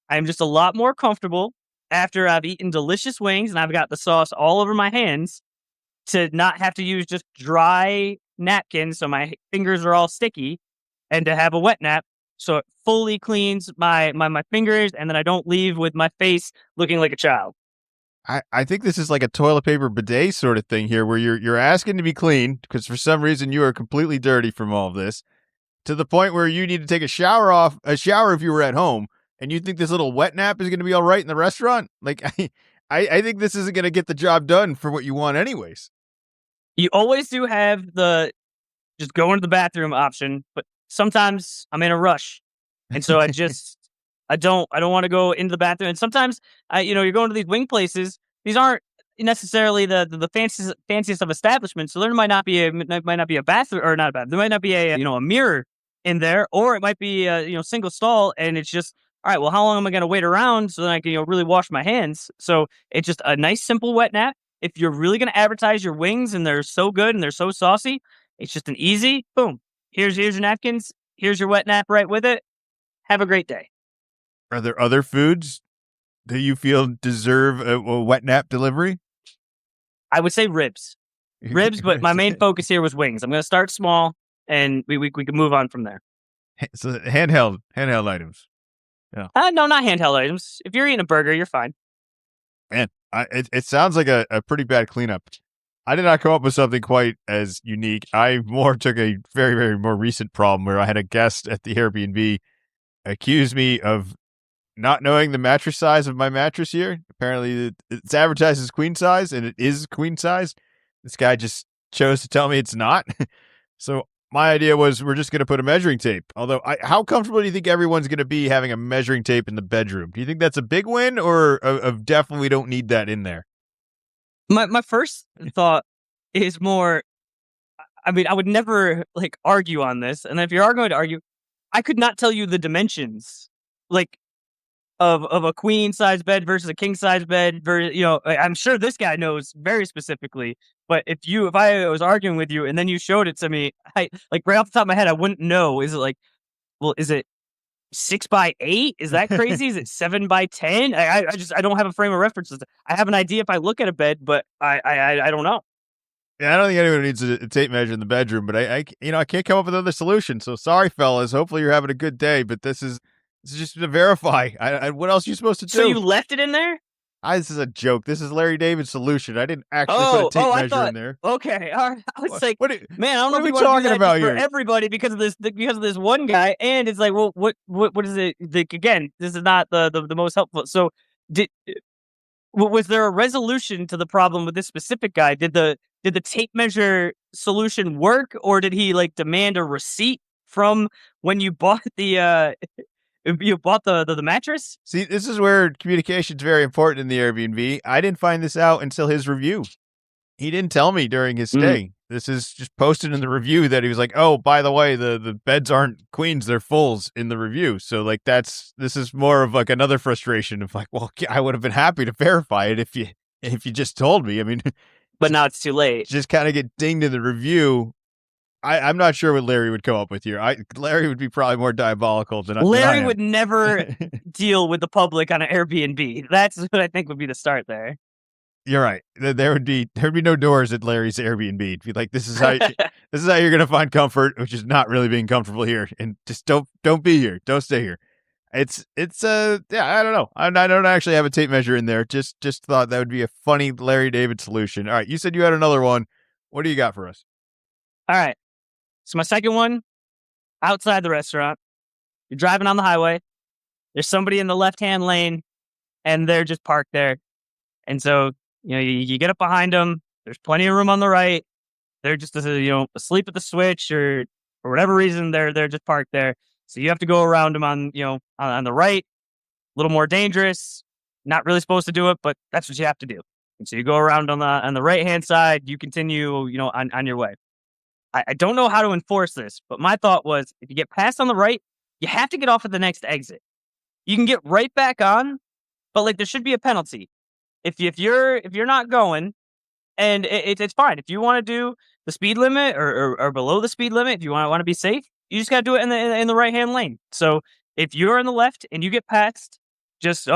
I'm just a lot more comfortable after I've eaten delicious wings and I've got the sauce all over my hands to not have to use just dry napkins so my fingers are all sticky, and to have a wet nap so it fully cleans my fingers, and then I don't leave with my face looking like a child. I think this is like a toilet paper bidet sort of thing here, where you're asking to be clean because for some reason you are completely dirty from all of this, to the point where you need to take a shower if you were at home, and you think this little wet nap is going to be all right in the restaurant. Like, I think this isn't going to get the job done for what you want anyways. You always do have the just go into the bathroom option, but sometimes I'm in a rush, and so I don't want to go into the bathroom. And sometimes you're going to these wing places. These aren't necessarily the fanciest of establishments, so there might not be a bathroom, or not a bathroom. There might not be a mirror in there, or it might be single stall, and it's just all right. Well, how long am I going to wait around so that I can really wash my hands? So it's just a nice simple wet nap. If you're really going to advertise your wings and they're so good and they're so saucy, it's just an easy boom. Here's your napkins. Here's your wet nap right with it. Have a great day. Are there other foods that you feel deserve a wet nap delivery? I would say ribs, but my main focus here was wings. I'm going to start small, and we can move on from there. So handheld items. Yeah. No, not handheld items. If you're eating a burger, you're fine. Man, it sounds like a pretty bad cleanup. I did not come up with something quite as unique. I more took a very, very more recent problem where I had a guest at the Airbnb accuse me of not knowing the mattress size of my mattress here. Apparently, it's advertised as queen size, and it is queen size. This guy just chose to tell me it's not. So my idea was we're just going to put a measuring tape. Although, how comfortable do you think everyone's going to be having a measuring tape in the bedroom? Do you think that's a big win, or of definitely we don't need that in there? My first thought is more, I mean, I would never argue on this. And if you are going to argue, I could not tell you the dimensions of a queen size bed versus a king size bed. I'm sure this guy knows very specifically. But if I was arguing with you and then you showed it to me, I right off the top of my head, I wouldn't know. Is it 6x8? Is that crazy? Is it 7x10? I don't have a frame of reference. I have an idea if I look at a bed, but I don't know. Yeah, I don't think anyone needs a tape measure in the bedroom, but I can't come up with another solution. So sorry, fellas. Hopefully you're having a good day, but this is just to verify. What else are you supposed to do? So you left it in there? This is a joke. This is Larry David's solution. I didn't actually put a tape measure in there. Okay, all right. I was like, man, I don't know what if are we you want to talking do that about for here? everybody because of this one guy. And it's like, well, what is it? Again, this is not the most helpful. So was there a resolution to the problem with this specific guy? Did the tape measure solution work, or did he demand a receipt from when you bought the mattress? See, this is where communication is very important in the Airbnb. I didn't find this out until his review. He didn't tell me during his stay. This is just posted in the review that he was like, oh, by the way, the beds aren't queens, they're fulls in the review. So this is more of another frustration of well, I would have been happy to verify it if you just told me. I mean, but now it's too late. Just kind of get dinged in the review. I'm not sure what Larry would come up with here. Larry would be probably more diabolical than Larry would never deal with the public on an Airbnb. That's what I think would be the start there. You're right. There'd be no doors at Larry's Airbnb. It'd be like, this is how you're going to find comfort, which is not really being comfortable here. And just don't be here. Don't stay here. It's I don't know. I don't actually have a tape measure in there. Just thought that would be a funny Larry David solution. All right. You said you had another one. What do you got for us? All right. So my second one, outside the restaurant, you're driving on the highway. There's somebody in the left-hand lane, and they're just parked there. And so, you get up behind them. There's plenty of room on the right. They're just, asleep at the switch, or for whatever reason, they're just parked there. So you have to go around them on the right. A little more dangerous. Not really supposed to do it, but that's what you have to do. And so you go around on the right-hand side. You continue, on your way. I don't know how to enforce this, but my thought was if you get passed on the right, you have to get off at the next exit. You can get right back on, but there should be a penalty. If you're not going, and it's fine. If you want to do the speed limit or below the speed limit, if you want to be safe, you just got to do it in the right hand lane. So if you're in the left and you get passed, just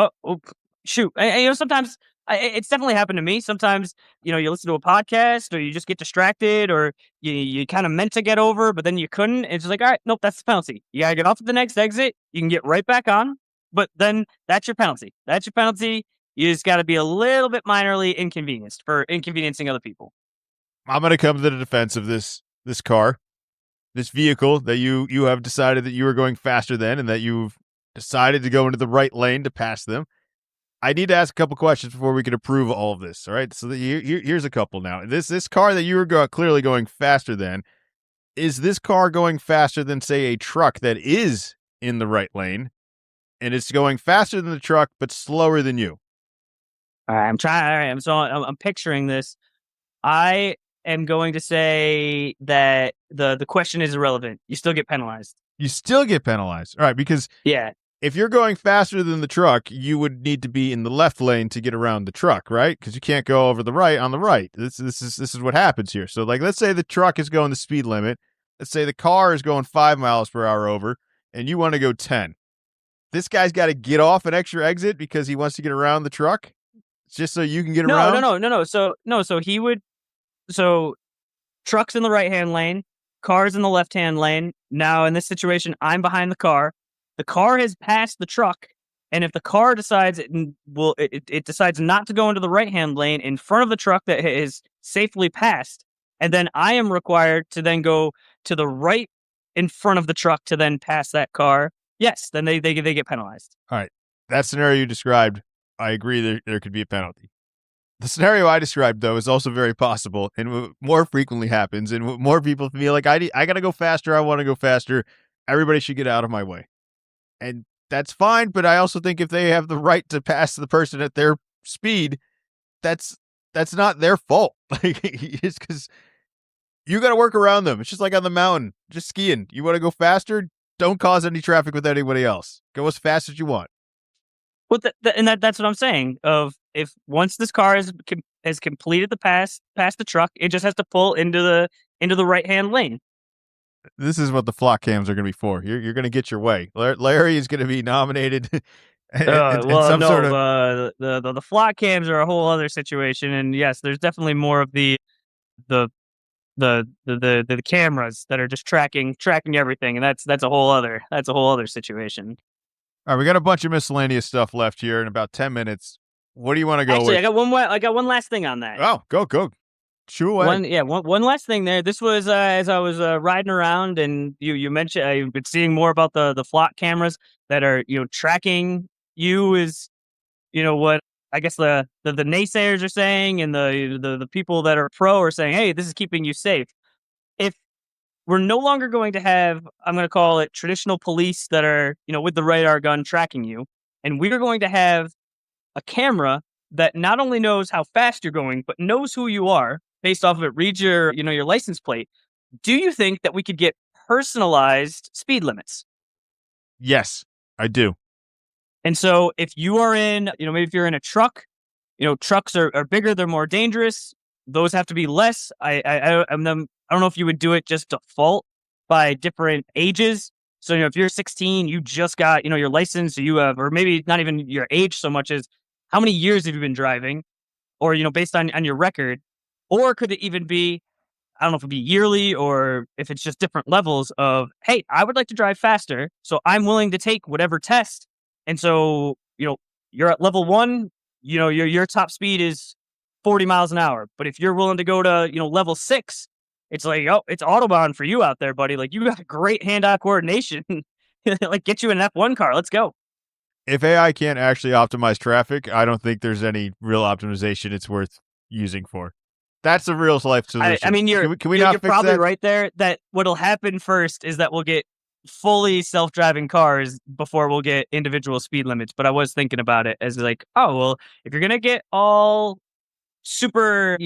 shoot. And, sometimes it's definitely happened to me. Sometimes, you listen to a podcast or you just get distracted or you kind of meant to get over, but then you couldn't. It's just like, all right, nope, that's the penalty. You got to get off at the next exit. You can get right back on, but then that's your penalty. That's your penalty. You just got to be a little bit minorly inconvenienced for inconveniencing other people. I'm going to come to the defense of this car, this vehicle that you have decided that you are going faster than and that you've decided to go into the right lane to pass them. I need to ask a couple questions before we can approve all of this. All right. So here's a couple now. This car that you were clearly going faster than, is this car going faster than, say, a truck that is in the right lane and it's going faster than the truck, but slower than you? All right. I'm trying. All right. So I'm picturing this. I am going to say that the question is irrelevant. You still get penalized. You still get penalized. All right, because Yeah. if you're going faster than the truck, you would need to be in the left lane to get around the truck, right? Because you can't go over the right on the right. This is what happens here. So, like, let's say the truck is going the speed limit. Let's say the car is going 5 miles per hour over, and you want to go 10. This guy's got to get off an extra exit because he wants to get around the truck, just so you can get No, no, around. no, no, no. So he would. So trucks in the right hand lane, cars in the left hand lane. Now in this situation, I'm behind the car. The car has passed the truck, and if the car decides it decides not to go into the right hand lane in front of the truck that is safely passed, and then I am required to then go to the right in front of the truck to then pass that car. Yes, then they get penalized. All right, that scenario you described, I agree there could be a penalty. The scenario I described, though, is also very possible and more frequently happens. And more people feel like, I got to go faster. I want to go faster. Everybody should get out of my way. And that's fine. But I also think if they have the right to pass the person at their speed, that's not their fault. Like, it's because you got to work around them. It's just like on the mountain, just skiing. You want to go faster? Don't cause any traffic with anybody else. Go as fast as you want. Well, that's what I'm saying. Of if once this car has completed the pass past the truck, it just has to pull into the right hand lane. This is what the flock cams are going to be for. You're going to get your way. Larry is going to be nominated. And Well, some no, sort of the flock cams are a whole other situation, and yes, there's definitely more of the the cameras that are just tracking everything, and that's a whole other situation. All right, we got a bunch of miscellaneous stuff left here in about 10 minutes. What do you want to go Actually, with? I got one last thing on that. Oh, go. Chew away. One last thing there. This was as I was riding around, and you mentioned I've been seeing more about the flock cameras that are tracking you is what I guess the naysayers are saying, and the people that are pro are saying, hey, this is keeping you safe. If we're no longer going to have, I'm going to call it traditional police that are with the radar gun tracking you, and we're going to have a camera that not only knows how fast you're going, but knows who you are based off of it, reads your license plate. Do you think that we could get personalized speed limits? Yes, I do. And so if you are in, maybe if you're in a truck, trucks are bigger, they're more dangerous. Those have to be less. I don't know if you would do it just default by different ages. So, if you're 16, you just got, your license, you have, or maybe not even your age so much as how many years have you been driving, or, based on your record, or could it even be, I don't know if it'd be yearly or if it's just different levels of, hey, I would like to drive faster, so I'm willing to take whatever test. And so, you're at level 1, your top speed is 40 miles an hour. But if you're willing to go to, level 6, it's like, oh, it's Autobahn for you out there, buddy. Like, you got great hand-eye coordination. Like, get you an F1 car. Let's go. If AI can't actually optimize traffic, I don't think there's any real optimization it's worth using for. That's a real life solution. I mean, can we you're not fix probably that? right there. That what'll happen first is that we'll get fully self-driving cars before we'll get individual speed limits. But I was thinking about it as like, oh, well, if you're going to get all super,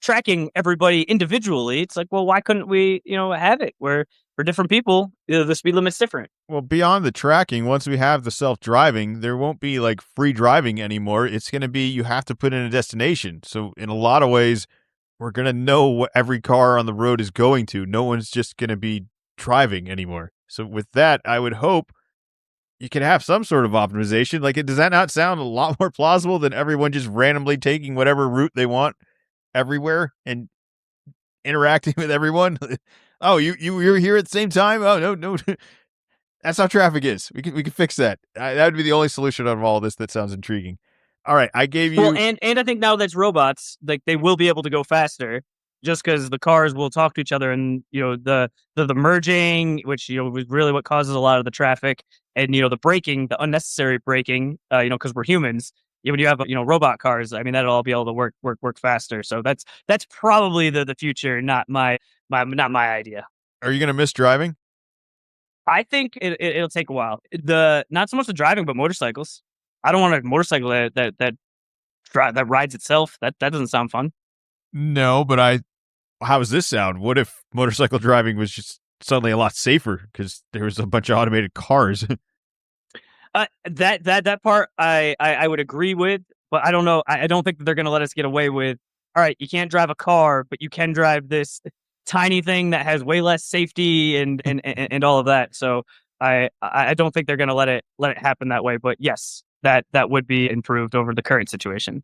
tracking everybody individually, it's like, well, why couldn't we, have it where for different people, the speed limit's different? Well, beyond the tracking, once we have the self-driving, there won't be like free driving anymore. It's going to be you have to put in a destination. So in a lot of ways, we're going to know what every car on the road is going to. No one's just going to be driving anymore. So with that, I would hope you can have some sort of optimization. Like, does that not sound a lot more plausible than everyone just randomly taking whatever route they want everywhere and interacting with everyone? Oh, you're here at the same time? Oh, no. That's how traffic is. We can fix that. That would be the only solution out of all this that sounds intriguing. All right, I gave you. Well, and I think now that's robots, like they will be able to go faster, just because the cars will talk to each other, and the merging, which was really what causes a lot of the traffic, and the braking, the unnecessary braking, because we're humans. When you have robot cars, I mean that'll all be able to work faster. So that's probably the future, not my idea. Are you going to miss driving? I think it'll take a while. Not so much the driving, but motorcycles. I don't want a motorcycle that rides itself. That doesn't sound fun. No, but how does this sound? What if motorcycle driving was just suddenly a lot safer because there was a bunch of automated cars. That part I would agree with, but I don't know. I don't think that they're going to let us get away with. All right, you can't drive a car, but you can drive this tiny thing that has way less safety and all of that. So I don't think they're going to let it happen that way. But yes, that would be improved over the current situation.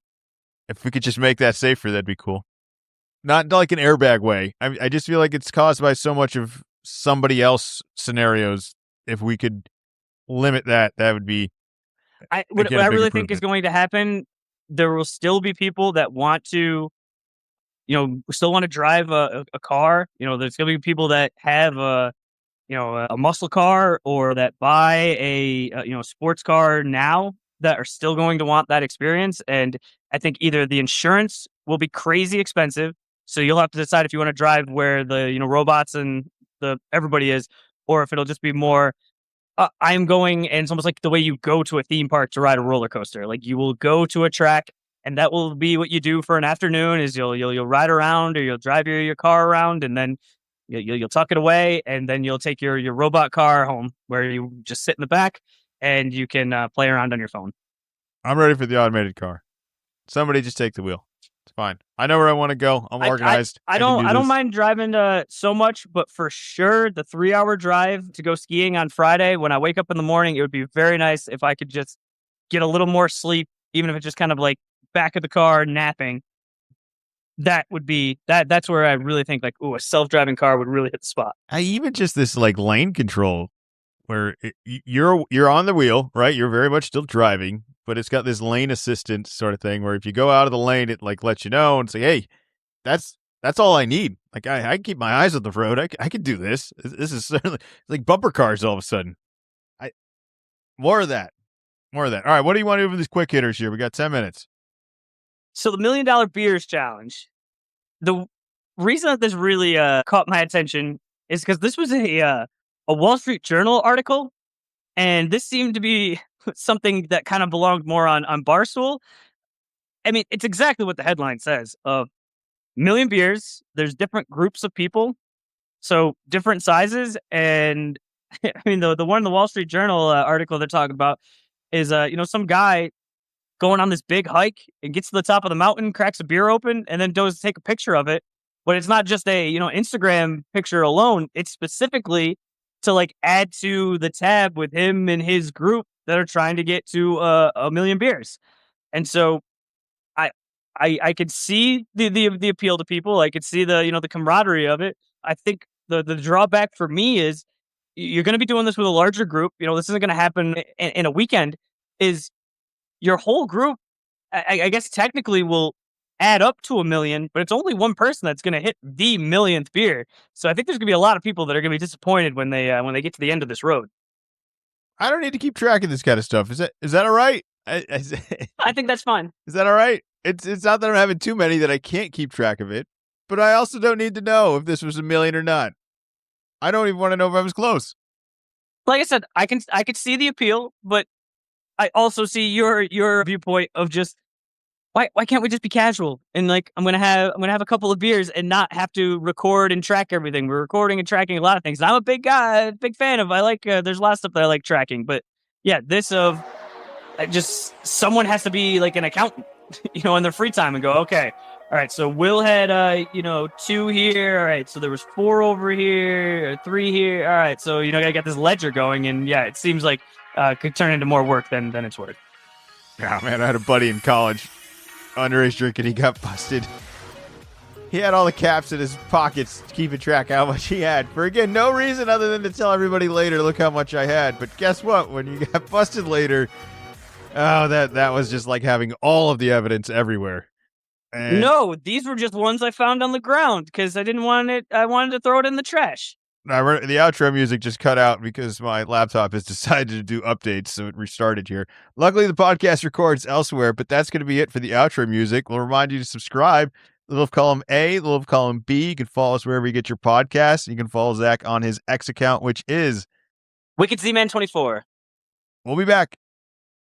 If we could just make that safer, that'd be cool. Not like an airbag way. I just feel like it's caused by so much of somebody else scenarios. If we could limit that, that would be. What I really think is going to happen, there will still be people that want to, still want to drive a car. There's going to be people that have a muscle car or that buy a sports car now that are still going to want that experience. And I think either the insurance will be crazy expensive, so you'll have to decide if you want to drive where the robots and the everybody is, or if it'll just be more. I'm going, and it's almost like the way you go to a theme park to ride a roller coaster. Like you will go to a track, and that will be what you do for an afternoon. Is you'll ride around, or you'll drive your car around, and then you'll tuck it away, and then you'll take your robot car home, where you just sit in the back and you can play around on your phone. I'm ready for the automated car. Somebody just take the wheel. It's fine. I know where I want to go. I'm organized. I don't mind driving so much, but for sure, the 3-hour drive to go skiing on Friday, when I wake up in the morning, it would be very nice if I could just get a little more sleep, even if it's just kind of like back of the car napping. That would be that's where I really think like, a self-driving car would really hit the spot. Even just this like lane control where you're on the wheel, right? You're very much still driving, but it's got this lane assistance sort of thing where if you go out of the lane, it like lets you know and say, hey, that's all I need. Like I can keep my eyes on the road. I can do this. This is certainly like bumper cars all of a sudden. More of that. All right. What do you want to do for these quick hitters here? We got 10 minutes. So the $1 Million Beers Challenge, the reason that this really caught my attention is because this was a Wall Street Journal article, and this seemed to be something that kind of belonged more on Barstool. I mean, it's exactly what the headline says. Million beers, there's different groups of people, so different sizes, and I mean, the one in the Wall Street Journal article they're talking about is, some guy going on this big hike and gets to the top of the mountain, cracks a beer open, and then goes to take a picture of it. But it's not just a, Instagram picture alone. It's specifically to like add to the tab with him and his group that are trying to get to 1 million beers. And so I could see the appeal to people. I could see the camaraderie of it. I think the drawback for me is you're going to be doing this with a larger group. This isn't going to happen in a weekend. Is your whole group, I guess technically will add up to 1 million, but it's only one person that's going to hit the 1,000,000th beer. So I think there's going to be a lot of people that are going to be disappointed when they get to the end of this road. I don't need to keep track of this kind of stuff. Is that all right? I think that's fine. Is that all right? It's not that I'm having too many that I can't keep track of it, but I also don't need to know if this was 1 million or not. I don't even want to know if I was close. Like I said, I could see the appeal, but I also see your viewpoint of just why can't we just be casual and like I'm gonna have a couple of beers and not have to record and track everything. We're recording and tracking a lot of things. And I'm a big fan of. I like there's a lot of stuff that I like tracking, but yeah, this of just someone has to be like an accountant, in their free time and go, okay, all right, so Will had 2 here. All right, so there was 4 over here, 3 here. All right, so I got this ledger going, and yeah, it seems like could turn into more work than it's worth. Yeah, man, I had a buddy in college, underage drinking. He got busted. He had all the caps in his pockets, keeping track of how much he had. For again, no reason other than to tell everybody later, look how much I had. But guess what? When you got busted later, that was just like having all of the evidence everywhere. And no, these were just ones I found on the ground because I didn't want it. I wanted to throw it in the trash. The outro music just cut out because my laptop has decided to do updates, so it restarted here. Luckily, the podcast records elsewhere, but that's going to be it for the outro music. We'll remind you to subscribe. Little column A, little column B. You can follow us wherever you get your podcasts. You can follow Zach on his X account, which is Wicked Z-Man 24. We'll be back.